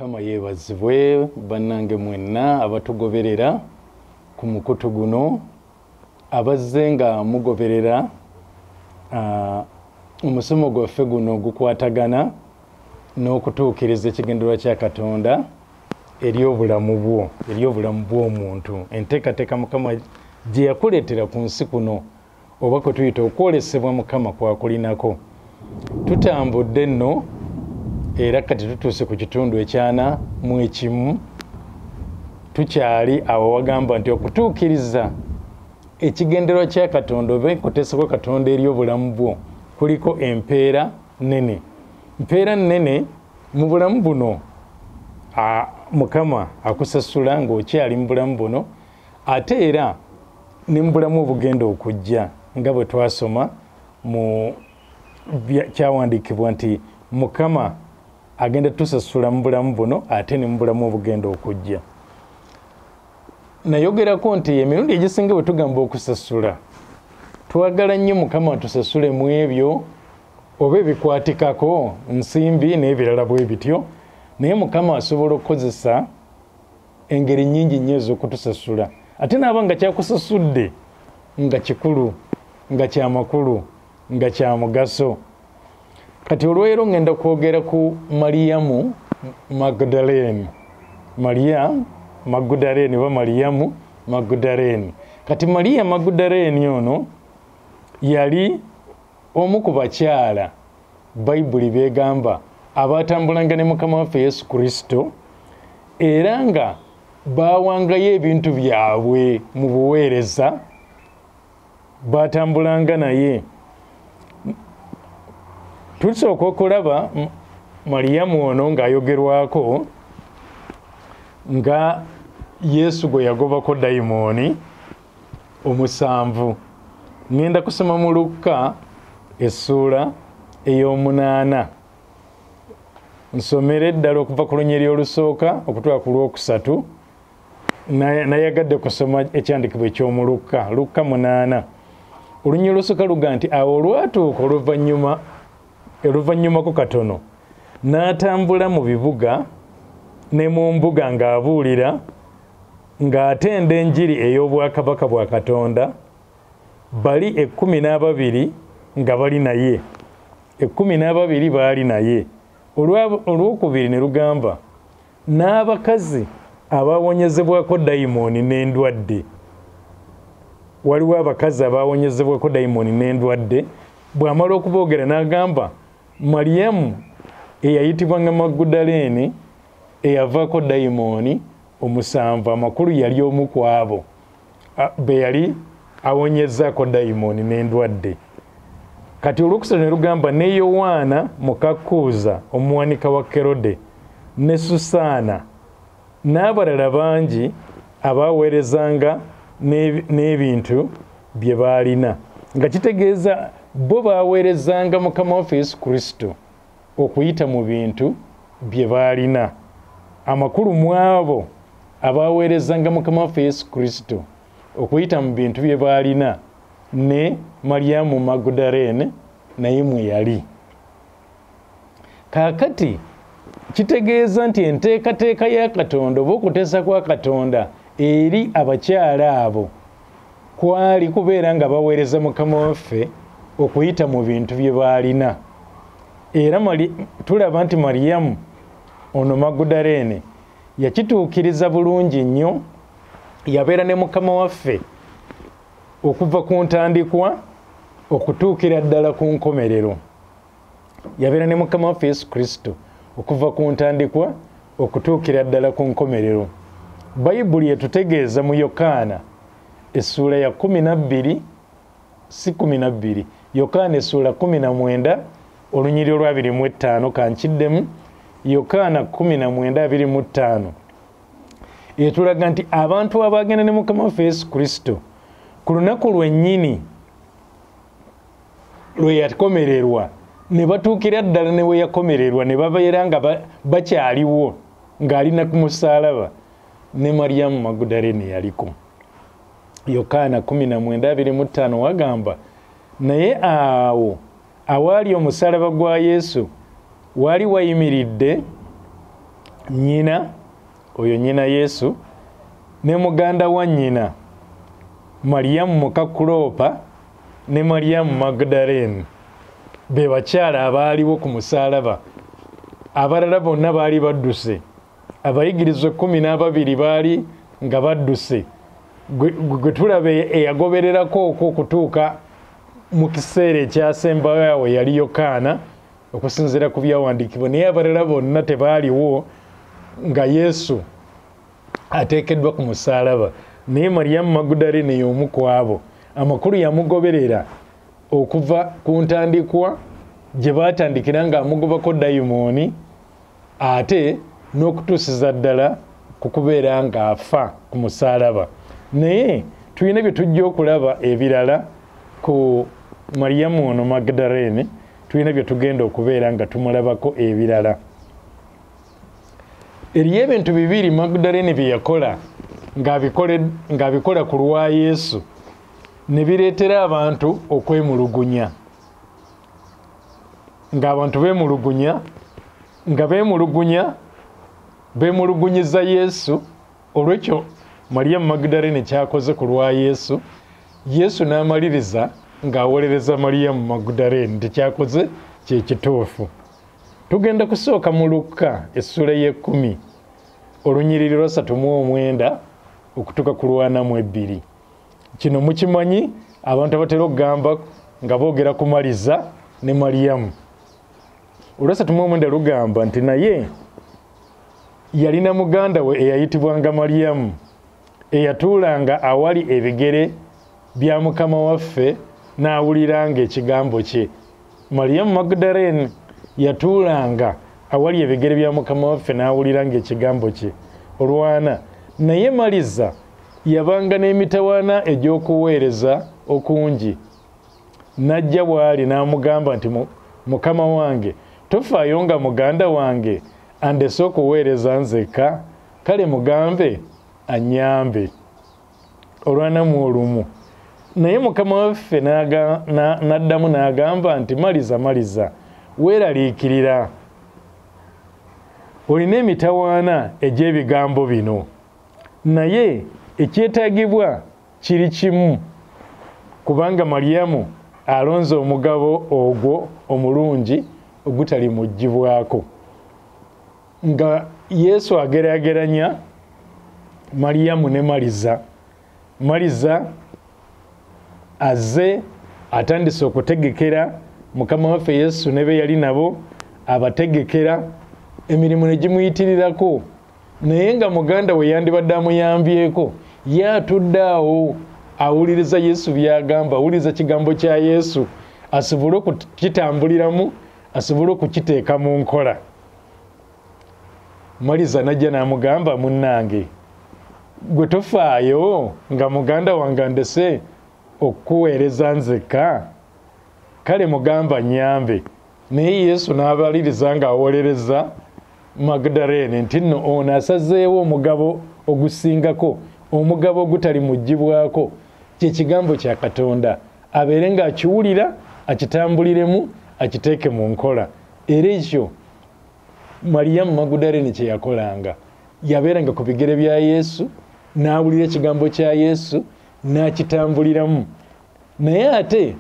Mukama yeebazibwe bannange mwenna abatugoberera ku mukutu guno abazze nga mugoberera omusomo gwaffe guno gukwatagana n'okutuukiriza ekigendererwa kya Katonda ery'obulamu bw'omuntu, enteekateeka Mukama gye yakuleetera ku nsi kuno oba kwe tuyita okwolesebwa Mukama kwakulinako. Tutambudde nno era kati tutuuse ku kitundu ekyana mu ekimu, tukyali awo wagamba nti okutuukiriza ekigendererwa kya Katonda oba enkoteesa kwa Katonda ery'obulamu bwo kuliko empeera nnene. Mpeera nnene mu bulamu buno Mukama akusasula ng'okyali mu bulamu buno, ate era ne mu bulamu obugenda okujja nga bwe twasoma mu kyawandiikibwa nti Mukama agenda tusasula mu bulamu buno ate ne mu bulamu obugenda okujja. Nayogerako nti emirundi egisinga bwe tugamba okusasula, twagala nnyo Mukama tusasule mu ebyo oba ebikwatikako nsimbi n'ebirala bwe bityo, naye Mukama asobola okukozesa engeri nnyingi nnyo ez'okutusasula, ate naaba nga kyakusasudde nga kikulu, nga kyamakulu, nga kya mugaso. Kati olwero ngenda kwogera ku Mariyamu Magdalene. Magdalene oba Mariyamu Magdalene. Kati Mariya Magdalene ono yali omu ku bakyala Bayibuli beegamba abatambulanga ne Mukama waffe Yesu Kristo era nga bawangayo ebintu byabwe mu buweereza, batambulanga naye. Tusooka okulaba Mariyamu ono ng'ayogerwako nga Yesu gwe yagobako dayimooni omusanvu. Ngenda kusoma mu Lukka essuula ey'omunaana, nsomere ddala okuva ku lunyiri olusooka okutwala ku lwokusatu. Nayagadde kusoma ekyandikibwa eky'omu Lukka 8. Olunyiri olusooka luga nti awo olwatuuka oluvannyumako katono n'atambula mu bibuga ne mu mbuga ng'abuulira ng'atenda enjiri ey'obwakabaka bwa Katonda. Bali 12 nga bali naye, 12 baali naye. Olwokubiri ne lugamba n'abakazi abawonyezebwako dayimooni n'endwadde. Waliwo abakazi abawonyezebwako dayimooni n'endwadde. Bw'amala okuboogera n'agamba Mariyamu eyayitibwa nga Magdalene eyavaako dayimooni omusanvu, amakulu yali omu ku abo be yali awonyezaako dayimooni n'endwadde. Kati olwokusatu ne lugamba ne Yowaana muka Kuuza omuwanika wa Kerode, ne Susaana n'abalala bangi abaweerezanga n'ebintu bye baalina, nga kitegeeza bo baaweerezanga Mukama waffe Yesu Kristo okuyita mu bintu bye baalina. Amakulu mu abo abaweerezanga Mukama waffe Yesu Kristo okuyita mu bintu bye baalina ne Mariyamu Magdalene naye mwe yali. Kaakati kitegeeza nti enteekateeka ya Katonda oba okuteesa kwa Katonda eri abakyala abo kwali kubeera nga baweereza Mukama waffe okuyita mu bintu bye baalina. Era tulaba nti Mariyamu ono Magdalene yakituukiriza bulungi nnyo, yabeera ne Mukama waffe okuva ku ntandikwa okutuukira ddala ku nkomerero. Yabeera ne Mukama waffe Yesu Kristo okuva ku ntandikwa okutuukira ddala ku nkomerero. Bayibuli etutegeeza mu Yokaana essuula ya 12, si 12, Yokaana essuula 19 olunyiri olwa 25, kankiddemu Yokaana 19:25 etulaga nti abantu abagenda ne Mukama waffe Yesu Kristo ku lunaku lwennyini lwe yakomererwa ne batuukira ddala ne we yakomererwa ne babeera nga bakyaliwo ng'alina ku musaalaba, ne Mariyamu Magdalene yaliko. Yokaana 19:25 wagamba naye awo awaali omusaalaba gwa Yesu wali wayimiridde nnyina oyo nnyina Yesu ne muganda wa nnyina Mariyamu muka Kuloopa ne Mariyamu Magdalene be bakyala abaaliwo ku musaalaba. Abalala bonna baali badduse. Abayigiriza 12 baali nga badduse. Gwe tulaba eyagobererako okwo okutuuka mu kiseera ekyasembayo awo yali Yokaana okusinziira ku byawandiikibwa, naye abalala bonna tebaaliwo nga Yesu ateekeddwa ku musaalaba. Naye Mariyamu Magdalene y'omu ku abo. Amakulu yamugoberera okuva ku ntandikwa gye baatandikira nga amugobako dayimooni ate n'okutuusiza ddala ku kubeera ng'afa ku musaalaba. Naye tulina bye tujja okulaba ebirala ku Mariyamu ono Magdalene, tulina bye tugenda okubeera nga tumulabako ebirala. Eriyo ebintu bibiri Magdalene bye yakola ng'abikola ku lwa Yesu ne bireetera abantu okwemulugunya. Ng'abantu beemulugunyiza Yesu. Olwekyo Mariyamu Magdalene kyakoze ku lwa Yesu, Yesu n'amaliriza ng'awolereza Mariyamu Magdalene tekyakoze kye kituufu. Tugenda kusooka mu Luka essula y'e10 olunyiriri lwa 39 okutuuka ku lwa 42. Kino mukimanyi abantu abatera okugamba nga boogera ku Maliza ne Mariyamu. Olwa 39 lugamba nti naye yalina muganda we eyayitibwanga Mariyamu eyatuulanga awali ebigere bya Mukama waffe n'awuliranga ekigambo kye. Mariyamu Magdalene yatuulanga awali ebigere bya Mukama waffe n'awuliranga ekigambo kye. Olwana naye Maliza yabanga n'emitawaana egy'okuweereza okungi. Najja bw'ali n'amugamba nti Mukama wange, tofaayo nga muganda wange andese okuweereza nzekka, kale mugambe anyambe. Olwanamu olumu naye Mukama waffe n'addamu n'agamba nti Maliza, Maliza, weeraliikirira, olina emitawaana egy'ebigambo bino, naye ekyetaagibwa kiri kimu, kubanga Mariyamu alonze omugabo ogwo omulungi ogutali muggyibwako. Nga Yesu ageraageranya Mariyamu ne Maliza. Maliza azze atandise okutegekera Mukama waffe Yesu ne be yali nabo abategekera, emirimu ne gimuyitirirako, naye nga muganda we yandibadde amuyambyeko, ye atudde awo awuliriza Yesu by'agamba, awuliriza kigambo kya Yesu, asobole okukitambuliramu, asobole okukiteeka mu nkola. Maliza najja n'amugamba, munnange, gwe tofaayo nga muganda wange andese okuweereza nzekka, kale mugamba nyambe. Naye Yesu n'abaliriza ng'awolereza Magdalene nti nno ono asazeewo omugabo ogusingako, omugabo ogutali muggyibwako, kye kigambo kya Katonda, abeere ng'akiwulira, akitambuliremu, akiteeke mu nkola. Era ekyo Mariyamu Magdalene kye yakolanga, yabeeranga ku bigere bya Yesu, n'awulira ekigambo kya Yesu, n'akitambuliramu. Naye ate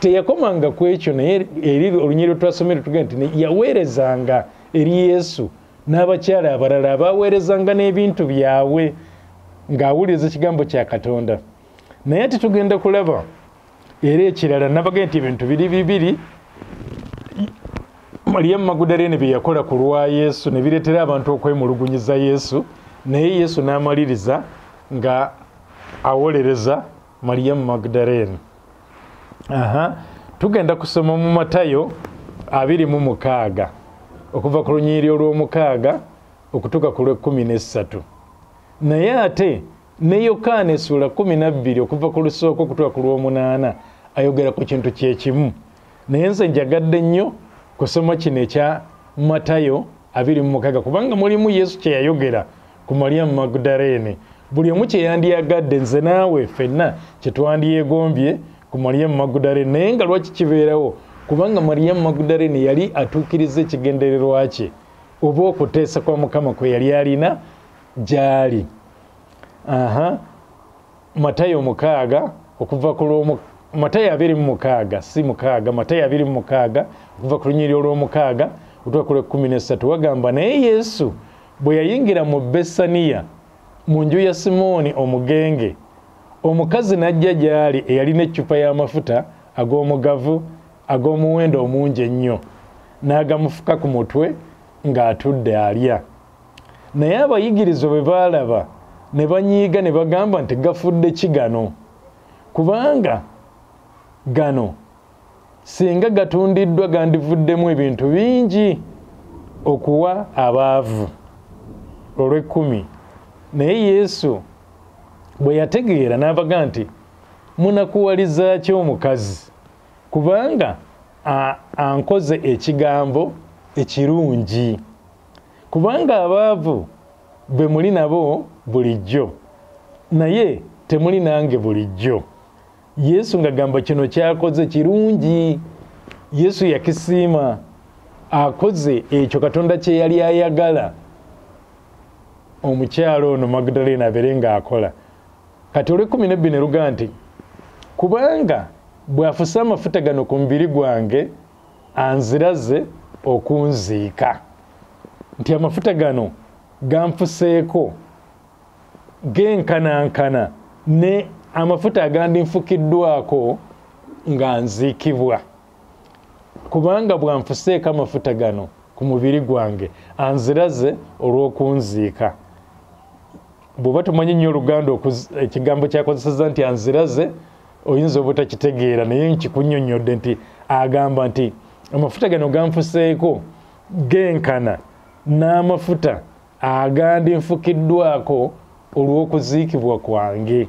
teyakomanga ku ekyo, naye eri olunyiriri twasomere tugenda nti yaweerezanga eri Yesu n'abakyala abalala abaweerezanga n'ebintu byabwe ng'awuliriza ekigambo kya Katonda. Naye ate tugenda kulaba era ekirala, nabagenda nti ebintu biri bibiri Mariyamu Magdalene bye yakola ku lwa Yesu ne bireetera abantu okwemulugunyiza Yesu, naye Yesu n'amaliriza nga awolereza Mariyamu Magdalene. Tugenda kusoma mu Matayo 26 okuva ku lunyiriri olw'omukaaga okutuuka ku lw'e13. Naye ate ne Yokaana essula 12 okuva ku lusooka okutuuka ku lw'omunaana ayogera ku kintu kyekimu. Naye nze njagadde nnyo kusoma kino ekya Matayo 26 kubanga mulimu Yesu kye yayogera ku Mariyamu Magdalene. Buli omu kye yandiyagadde, nze naawe ffenna kye twandyegombye ku Mariyamu Magdalene. Naye nga lwaki kibeerawo? Kubanga Mariyamu Magdalene yali atuukiriza ekigendererwa kye, oba okuteesa kwa Mukama kwe yali alina gyali. Matayo 6 okuva ku Matayo 26 si 6 Matayo 26 okuva ku lunyiriri olw'omukaaga okutuuka ku 13 wagamba naye Yesu bwe yayingira mu Besaniya mu nju ya Simooni omugenge, omukazi n'ajja gy'ali eyalina eccupa y'amafuta ag'omugavu ag'omuwendo omungi ennyo, n'agamufuka ku mutwe ng'atudde alya. Naye abayigiriza bwe baalaba ne banyiiga ne bagamba nti gafudde ki gano? Kubanga gano singa gatundiddwa gandivuddemu ebintu bingi okuwa abaavu. Olw'ekkumi. Naye Yesu bwe yategeera n'abaga nti munakuwaliza ki omukazi? Kubanga ankoze ekigambo ekirungi. Kubanga abaavu be muli nabo bulijjo, naye temuli nange bulijjo. Yesu ng'agamba kino kyakoze kirungi. Yesu yakisiima, akoze ekyo Katonda kye yali ayagala omukyalo ono Magdalene abeere ng'akola. Kati olw'ekkumi ne luga nti kubanga bw'afusa amafuta gano ku mubiri gwange anziraze okunziika. Nti amafuta gano ganfuseeko genkanankana ne amafuta agandinfukiddwako nga nziikibwa. Kubanga bw'anfuseeko amafuta gano ku mubiri gwange anziraze olw'okunziika. Bw'oba tumanyi nnyo Oluganda ekigambo kyakozeseza nti anziraze oyinza obutakitegeera, naye nkikunnyonnyodde nti agamba nti amafuta gano ganfuseeko genkana n'amafuta agandinfukiddwako olw'okuziikibwa kwange.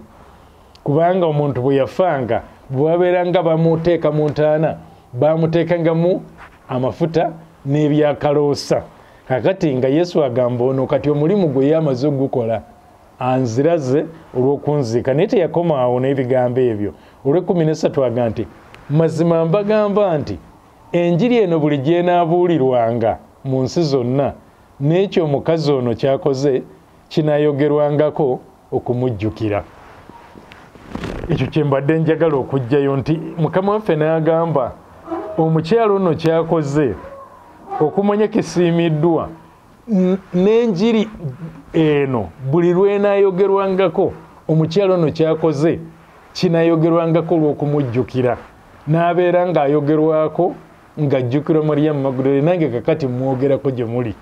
Kubanga omuntu bwe yafanga bwe babeeranga bamuteeka mu ntaana bamuteekangamu amafuta n'ebyakaloosa. Kakati nga Yesu agamba ono kati omulimu gwe yamaze ogukola, anziraze olw'okunziika. Naye teyakoma awo n'ebigambo ebyo. Olw'ekkumi agamba nti mazima mbagamba nti enjiri eno buli gy'enaabuulirwanga mu nsi zonna, n'ekyo omukazi ono kyakoze kinaayogerwangako okumujjukira. Ekyo kye mbadde njagala okuggyayo nti Mukama waffe n'agamba omukyalo ono kyakoze okumanya kisiimiddwa, n'enjiri eno buli lw'enaayogerwangako omukyalo ono kyakoze kinaayogerwangako olw'okumujjukira. N'abeera ng'ayogerwako ng'ajjukirwa Mariyamu Magdalene, nange kakati mwogerako gye muli.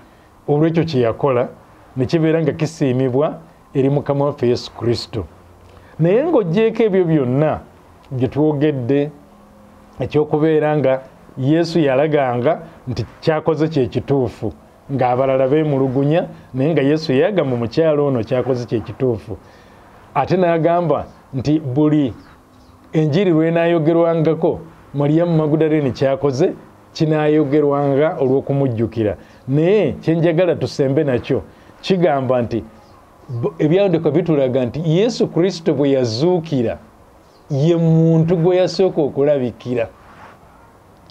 Olw'ekyo kye yakola ne kibeera nga kisiimibwa eri Mukama waffe Yesu Kristo. Naye ng'oggyeko ebyo byonna bye twogedde, ekyokubeera nga Yesu yalaganga nti kyakoze kye kituufu, ng'abalala beemulugunya, naye nga Yesu yagamba omukyalo ono kyakoze kye kituufu. Ate n'agamba nti buli enjiri lw'enaayogerwangako Mariyamu Magdalene kyakoze kinaayogerwanga olw'okumujjukira. Naye kye njagala tusembe nakyo kigamba nti ebyawandiikibwa bitulaga nti Yesu Kristo bwe yazuukira ye muntu gwe yasooka okulabikira.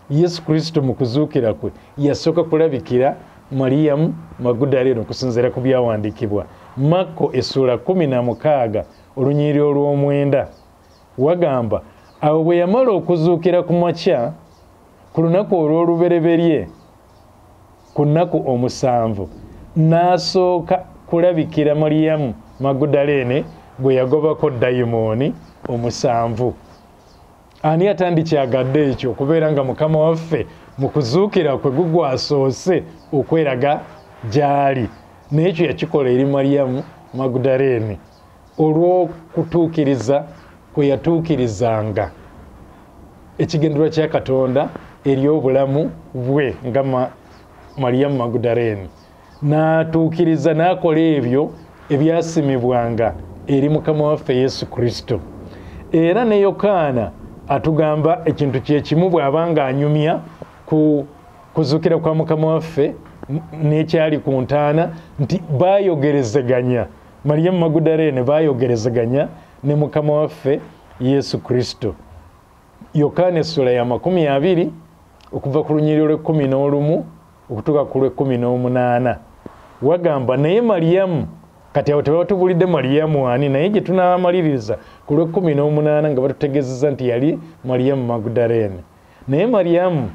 Yesu Kristo mu kuzuukira kwe yasooka kulabikira Mariyamu Magdalene okusinziira ku byawandiikibwa. Makko essula 16 olunyiriri olw'omwenda wagamba awo bwe yamala okuzuukira ku makya ku lunaku olw'olubereberye ku nnaku 7 n'asooka kulabikira Mariyamu Magdalene gwe yagobako dayimooni 7. Ani atandikyagadde ekyo okubeera nga Mukama waffe mu kuzuukira kwe gugwasoose okweraga gy'ali, n'ekyo yakikola eri Mariyamu Magdalene olw'okutuukiriza kwe yatuukirizanga ekigendererwa kya Katonda eri obulamu bwe nga Mariyamu Magdalene, n'atuukiriza n'akola ebyo ebyasimibwanga eri Mukama waffe Yesu Kristo. Era ne Yokaana atugamba ekintu kye kimu bw'aba ng'anyumya ku kuzuukira kwa Mukama waffe n'ekyali ku ntaana nti baayogerezeganya, Mariyamu Magdalene baayogerezeganya ne Mukama waffe Yesu Kristo. Yokaana essula ya 20 okuva ku lunyiriri lw'11 okutuuka ku lw'18 wagamba naye Mariyamu, kati awo tebatubulidde Mariyamu ani, naye gye tunaamaliriza ku lw'18 nga batutegeezezza nti yali Mariyamu Magdalene. Naye Mariyamu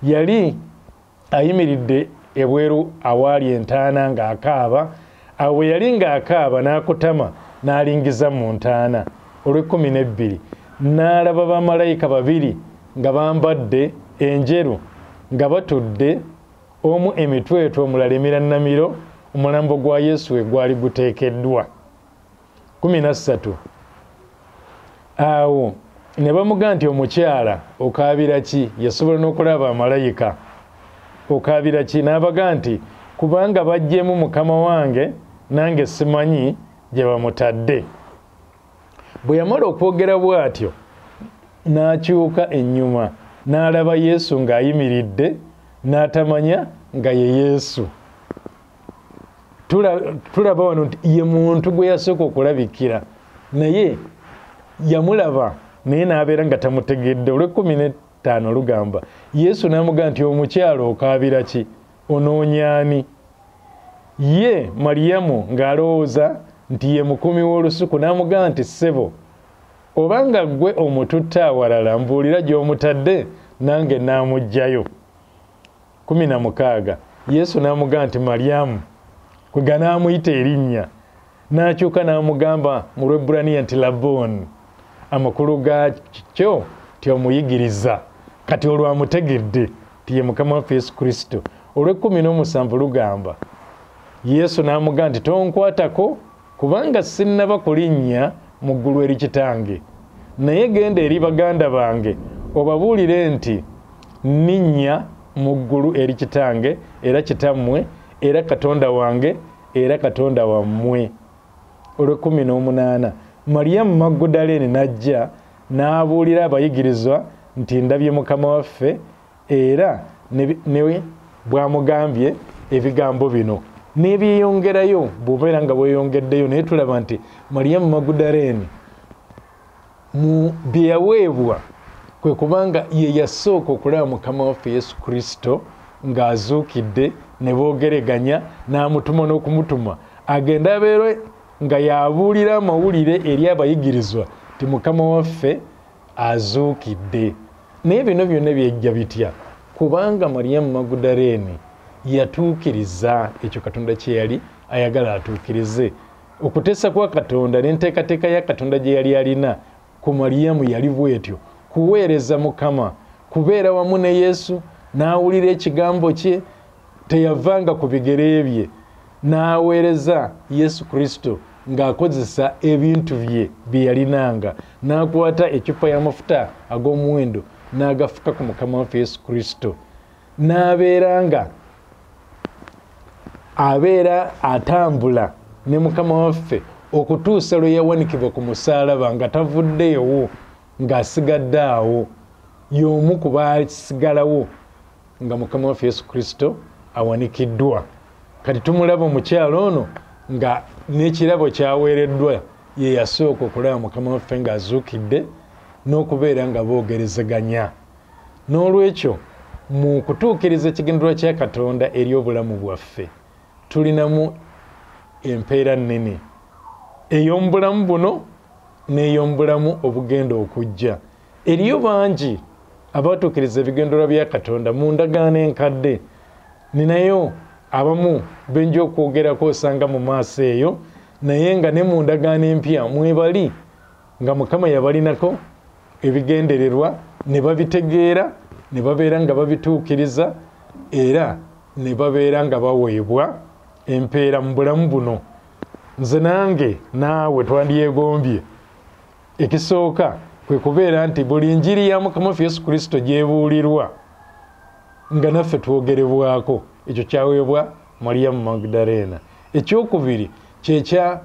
yali ayimiridde ebweru awaali entaana ng'akaaba. Awo yali ng'akaaba n'akutama n'alingiza mu ntaana. olw'12 n'alaba bamalayika babiri nga bambadde enjeru nga batudde, omu emitwetwe omulala emirannamiro, omulambo gwa Yesu we gwali guteekeddwa. 13 awo ne bamugamba nti omukyala okaabira ki? Yasobola n'okulaba amalayika. Okaabira ki? N'abaga nti kubanga bajjemu mukama wange nange simanyi gye bamutadde. Bwe yamala okwogera bw'atyo n'akyuka ennyuma n'alaba Yesu ng'ayimiridde, n'atamanya nga ye Yesu. Tulaba wano nti ye muntu gwe yasooka okulabikira, naye yamulaba naye n'abeera nga tamutegedde. olw'15 lugamba Yesu n'amugamba nti omukyala okaabira ki? Onoonya ani? Ye Mariyamu ng'alowooza nti ye mukumi w'olusuku n'amugamba nti ssebo, obanga ggwe omututte awalala mbuulira gy'omutadde nange n'amuggyayo. 16 Yesu n'amugamba nti Mariyamu, kwe ganaamuyita erinnya, n'akyuka n'amugamba mu Lwebbulaniya nti Laboni, amakulu gaakyo ti omuyigiriza. Kati olwo amutegedde ti ye Mukama waffe Yesu Kristo. olw'17 lugamba Yesu n'amugamba nti tonkwatako kubanga sinnaba kulinnya mu ggulu eri kitange, naye genda eri baganda bange obabuulire nti nninnya mu ggulu eri kitange era kitammwe era Katonda wange era Katonda wammwe. olw'18 Mariyamu Magdalene n'ajja n'abuulira abayigirizwa nti ndabye Mukama waffe era ne bw'amugambye ebigambo bino. N'ebyeyongerayo bw'obeera nga bweyongeddeyo, naye tulaba nti Mariyamu Magdalene mu bye yaweebwa kwe kubanga ye yasooka okulaba Mukama waffe Yesu Kristo ng'azuukidde, ne boogeraganya, n'amutuma n'okumutuma agenda abeere nga yabuulira amawulire eri abayigirizwa ti Mukama waffe azuukidde. Naye bino byonna byejja bitya? Kubanga Mariyamu Magdalene yatuukiriza ekyo Katonda kye yali ayagala atuukirize. Okuteesa kwa Katonda n'enteekateeka ya Katonda gye yali alina ku Mariyamu yali bwetyo: kuweereza Mukama, kubeera wamu ne Yesu, n'awulira ekigambo kye, teyavanga ku bigere bye, n'aweereza Yesu Kristo ng'akozesa ebintu bye bye yalinanga, n'akwata ecupa y'amafuta ag'omuwendo n'agafuka ku Mukama waffe Yesu Kristo, n'abeera atambula ne Mukama waffe okutuusa lwe yawanikibwa ku musaalaba nga tavuddeyo, ng'asigadde awo y'omu ku baasigalawo nga Mukama waffe Yesu Kristo awanikiddwa. Kati tumulaba omukyala ono nga n'ekirabo kyaweereddwa ye yasooka okulaba Mukama waffe ng'azuukidde n'okubeera nga boogerezeganya. N'olwekyo mu kutuukiriza ekigendererwa kya Katonda eri obulamu bwaffe tulinamu empeera nnene ey'omubulamu buno n'ey'omubulamu obugenda okujja. Eriyo bangi abatuukiriza ebigendererwa bya Katonda mu ndagaano enkadde, ninayo abamu benja okwogerako osanga mu maaso eyo, naye nga ne mu ndagaano empya mwebali nga Mukama yabalinako ebigendererwa ne babitegeera, ne babeera nga babituukiriza, era ne babeera nga baweebwa empeera mu bulamu buno. Nze nange naawe twandyegombye ekisooka kwe kubeera nti buli njiri ya Mukama waffe Yesu Kristo gyebuulirwa nga naffe twogerebwako. Ekyo kyaweebwa Mariyamu Magdalene. Ekyokubiri kyekya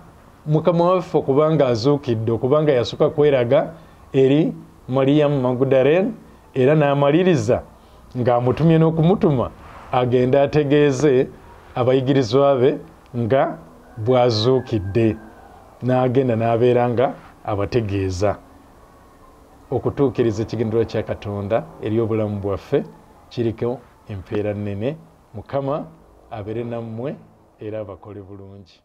Mukama waffe okubanga azuukidde, okubanga yasooka kweraga eri Mariyamu Magdalene era n'amaliriza ng'amutumye n'okumutuma agenda ategeeze abayigirizwa be nga bw'azuukidde, n'agenda n'abeera nga abategeeza. Okutuukiriza ekigendererwa kya Katonda eri obulamu bwaffe kiriko empeera nnene Mukama abere nammwe era bakole bulungi.